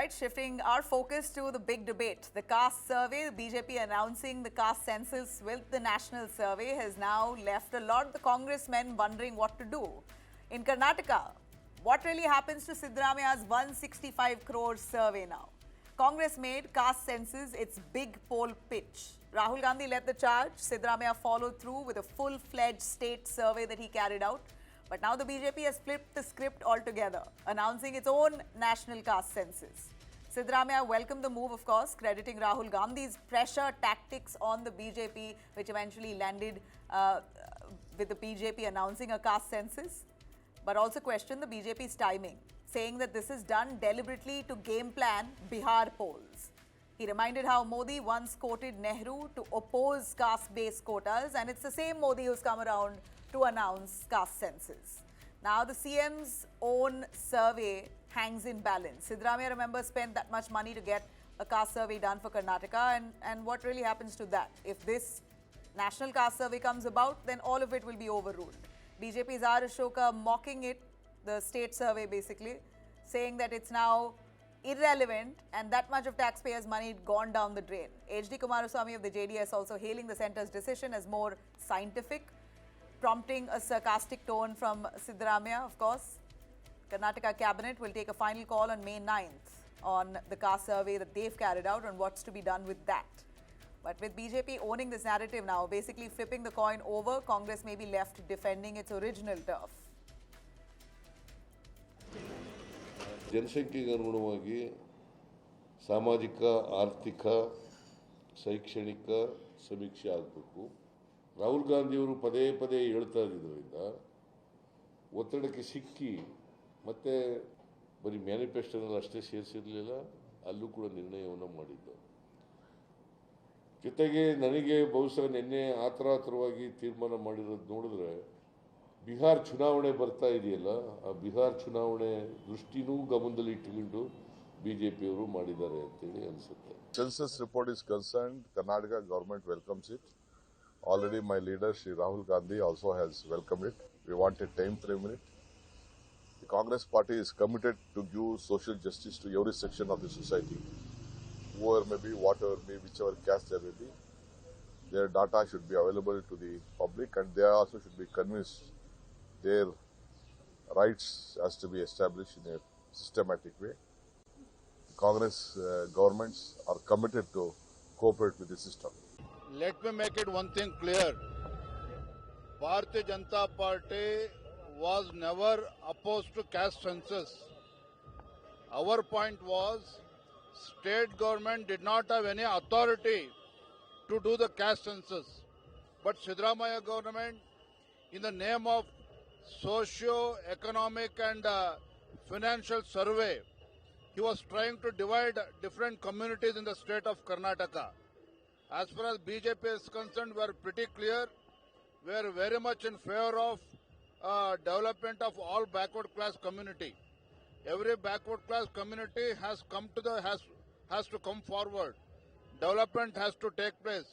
right, shifting our focus to the big debate. The caste survey, the BJP announcing the caste census with the national survey has now left a lot of the congressmen wondering what to do. In Karnataka, what really happens to Siddaramaia's 165 crore survey now? Congress made caste census its big poll pitch. Rahul Gandhi led the charge. Siddaramaiah followed through with a full-fledged state survey that he carried out. But now the BJP has flipped the script altogether, announcing its own national caste census. Siddaramaiah welcomed the move, of course, crediting Rahul Gandhi's pressure tactics on the BJP, which eventually landed with the BJP announcing a caste census, but also questioned the BJP's timing, saying that this is done deliberately to game plan Bihar polls. He reminded how Modi once quoted Nehru to oppose caste-based quotas, and it's the same Modi who's come around to announce caste census. Now the CM's own survey hangs in balance. Siddaramaiah, remember, spent that much money to get a caste survey done for Karnataka, and what really happens to that? If this national caste survey comes about, then all of it will be overruled. BJP's R. Ashoka mocking it, the state survey basically, saying that it's now irrelevant and that much of taxpayers' money had gone down the drain. H.D. Kumaraswamy of the JDS also hailing the centre's decision as more scientific, prompting a sarcastic tone from Siddaramaiah, of course. Karnataka cabinet will take a final call on May 9th on the caste survey that they've carried out and what's to be done with that. But with BJP owning this narrative now, basically flipping the coin over, Congress may be left defending its original turf. ಜನಸಂಖ್ಯೆಗೆ ಅನುಗುಣವಾಗಿ ಸಾಮಾಜಿಕ ಆರ್ಥಿಕ ಶೈಕ್ಷಣಿಕ ಸಮೀಕ್ಷೆ ಆಗಬೇಕು. ರಾಹುಲ್ ಗಾಂಧಿಯವರು ಪದೇ ಪದೇ ಹೇಳ್ತಾ ಇದ್ದಿದ್ದರಿಂದ ಒತ್ತಡಕ್ಕೆ ಸಿಕ್ಕಿ ಮತ್ತೆ ಬರೀ ಮ್ಯಾನಿಫೆಸ್ಟೋನಲ್ಲಿ ಅಷ್ಟೇ ಸೇರಿಸಿರಲಿಲ್ಲ, ಅಲ್ಲೂ ಕೂಡ ನಿರ್ಣಯವನ್ನು ಮಾಡಿದ್ದು. ಜೊತೆಗೆ ನನಗೆ ಬಹುಶಃ ನಿನ್ನೆ ಆತರವಾಗಿ ತೀರ್ಮಾನ ಮಾಡಿರೋದು ನೋಡಿದ್ರೆ ಬಿಹಾರ್ ಚುನಾವಣೆ ಬರ್ತಾ ಇದೆಯಲ್ಲ, ಆ ಬಿಹಾರ್ ಚುನಾವಣೆ ದೃಷ್ಟಿನೂ ಗಮನದಲ್ಲಿ ಇಟ್ಟುಕೊಂಡು ಬಿಜೆಪಿಯವರು ಮಾಡಿದ್ದಾರೆ ಅಂತೇಳಿ ಅನಿಸುತ್ತೆ. Census report is concerned, Karnataka government welcomes it. Already my leader, Shri Rahul Gandhi, also has welcomed it. We want a time frame in it. The Congress party is committed to give social justice to every section of the society. Whoever may be, whatever may be, whichever caste they may be, their data should be available to the public and they also should be convinced their rights has to be established in a systematic way. Congress governments are committed to cooperate with the system. Let me make it one thing clear. Bharatiya Janata Party was never opposed to caste census. Our point was state government did not have any authority to do the caste census. But Siddaramaiah government, in the name of socio-economic and financial survey, he was trying to divide different communities in the state of Karnataka. As far as BJP is concerned, we are pretty clear. We are very much in favor of development of all backward class community. Every backward class community has to come forward. Development has to take place.